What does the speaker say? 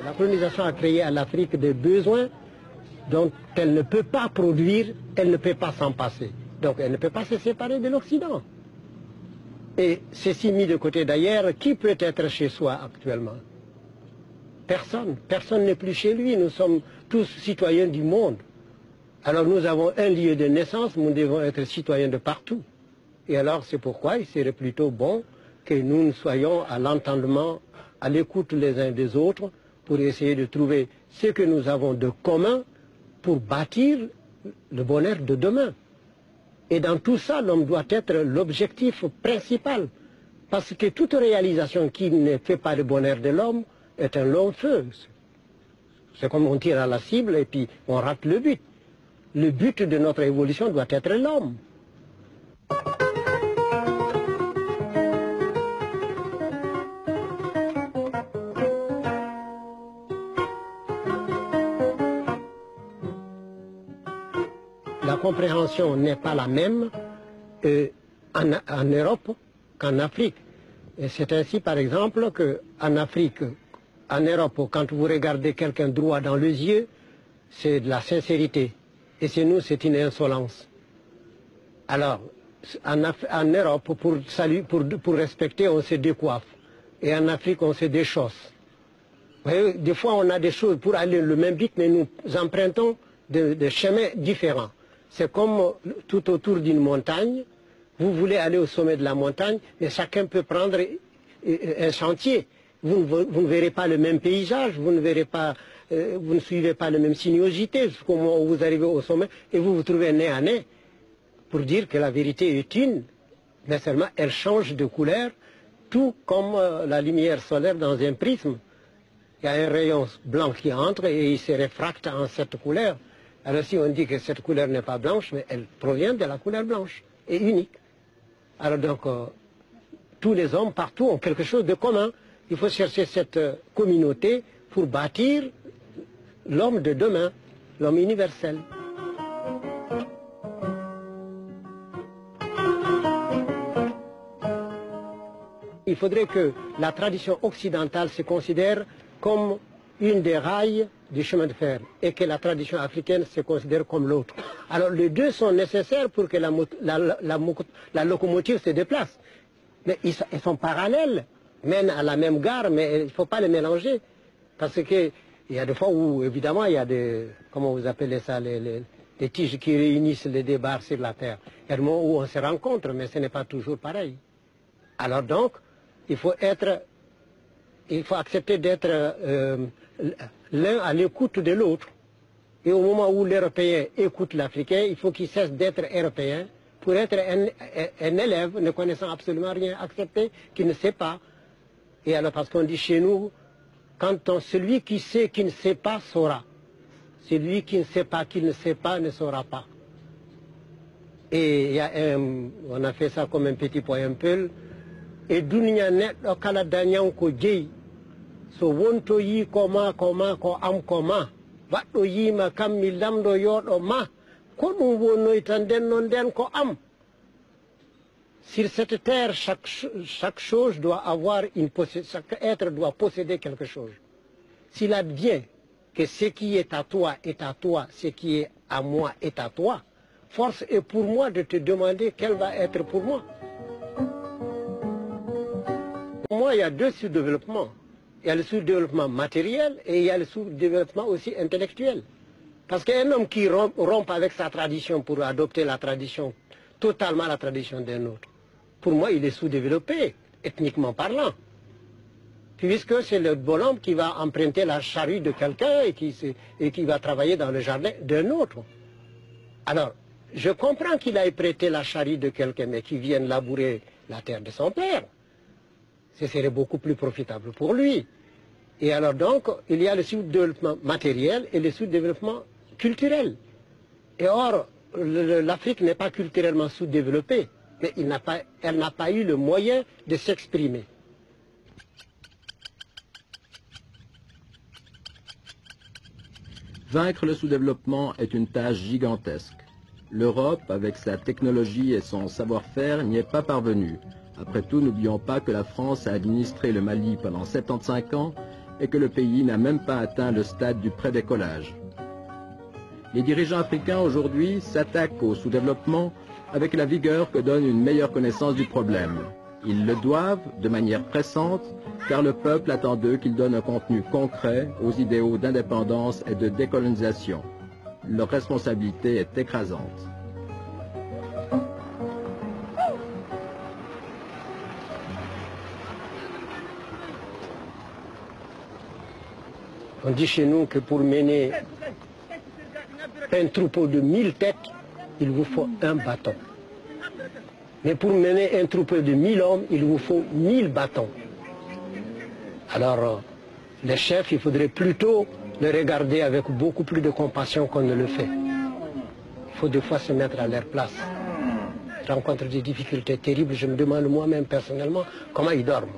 La colonisation a créé à l'Afrique des besoins dont elle ne peut pas produire, elle ne peut pas s'en passer. Donc elle ne peut pas se séparer de l'Occident. Et ceci mis de côté d'ailleurs, qui peut être chez soi actuellement? Personne. Personne n'est plus chez lui. Nous sommes tous citoyens du monde. Alors nous avons un lieu de naissance, nous devons être citoyens de partout. Et alors c'est pourquoi il serait plutôt bon que nous soyons à l'entendement, à l'écoute les uns des autres, pour essayer de trouver ce que nous avons de commun pour bâtir le bonheur de demain. Et dans tout ça, l'homme doit être l'objectif principal. Parce que toute réalisation qui ne fait pas le bonheur de l'homme est un long feu. C'est comme on tire à la cible et puis on rate le but. Le but de notre évolution doit être l'homme. La compréhension n'est pas la même en Europe qu'en Afrique. Et c'est ainsi, par exemple, qu'en Afrique, en Europe, quand vous regardez quelqu'un droit dans les yeux, c'est de la sincérité. Et chez nous, c'est une insolence. Alors, en Europe, pour respecter, on se décoiffe. Et en Afrique, on se déchausse. Vous voyez, des fois, on a des choses pour aller le même but, mais nous empruntons des chemins différents. C'est comme tout autour d'une montagne. Vous voulez aller au sommet de la montagne, mais chacun peut prendre un chantier. Vous ne verrez pas le même paysage, vous ne suivez pas la même sinuosité jusqu'au moment où vous arrivez au sommet et vous vous trouvez nez à nez pour dire que la vérité est une, mais seulement elle change de couleur, tout comme la lumière solaire dans un prisme. Il y a un rayon blanc qui entre et il se réfracte en cette couleur. Alors si on dit que cette couleur n'est pas blanche, mais elle provient de la couleur blanche et unique. Alors donc, tous les hommes partout ont quelque chose de commun. Il faut chercher cette communauté pour bâtir l'homme de demain, l'homme universel. Il faudrait que la tradition occidentale se considère comme une des rails du chemin de fer et que la tradition africaine se considère comme l'autre. Alors les deux sont nécessaires pour que la locomotive se déplace. Mais ils sont parallèles, mènent à la même gare, mais il ne faut pas les mélanger. Parce qu'il y a des fois où, évidemment, il y a des, comment vous appelez ça, les tiges qui réunissent les deux barres sur la terre. Il y a des moments où on se rencontre, mais ce n'est pas toujours pareil. Alors donc, il faut accepter d'être l'un à l'écoute de l'autre. Et au moment où l'Européen écoute l'Africain, il faut qu'il cesse d'être Européen pour être un élève ne connaissant absolument rien, accepter qu'il ne sait pas. Et alors parce qu'on dit chez nous, celui qui sait qui ne sait pas saura. Celui qui ne sait pas qu'il ne sait pas ne saura pas. Et on a fait ça comme un petit poème peul. Et dunya neɗɗo kala dañanko jeyi so wonto yi koma ko am koma baɗɗo yima kam mi lamɗo yoɗo ma ko ɗum wonnoyta nden ko am. Sur cette terre chaque chose doit avoir chaque être doit posséder quelque chose. S'il advient que ce qui est à toi, ce qui est à moi est à toi, force est pour moi de te demander quel va être pour moi. Pour moi, il y a deux sous-développements. Il y a le sous-développement matériel et il y a le sous-développement aussi intellectuel. Parce qu'un homme qui rompt avec sa tradition pour adopter la tradition, totalement la tradition d'un autre, pour moi, il est sous-développé, ethniquement parlant. Puisque c'est le bonhomme qui va emprunter la charrue de quelqu'un et qui va travailler dans le jardin d'un autre. Alors, je comprends qu'il ait prêté la charrue de quelqu'un, mais qu'il vienne labourer la terre de son père. Ce serait beaucoup plus profitable pour lui. Et alors donc, il y a le sous-développement matériel et le sous-développement culturel. Et or, l'Afrique n'est pas culturellement sous-développée, mais elle n'a pas eu le moyen de s'exprimer. Vaincre le sous-développement est une tâche gigantesque. L'Europe, avec sa technologie et son savoir-faire, n'y est pas parvenue. Après tout, n'oublions pas que la France a administré le Mali pendant 75 ans et que le pays n'a même pas atteint le stade du prédécollage. Les dirigeants africains aujourd'hui s'attaquent au sous-développement avec la vigueur que donne une meilleure connaissance du problème. Ils le doivent de manière pressante, car le peuple attend d'eux qu'ils donnent un contenu concret aux idéaux d'indépendance et de décolonisation. Leur responsabilité est écrasante. On dit chez nous que pour mener un troupeau de 1000 têtes, il vous faut un bâton. Mais pour mener un troupeau de 1000 hommes, il vous faut 1000 bâtons. Alors, les chefs, il faudrait plutôt les regarder avec beaucoup plus de compassion qu'on ne le fait. Il faut des fois se mettre à leur place. Je rencontre des difficultés terribles, je me demande moi-même personnellement comment ils dorment.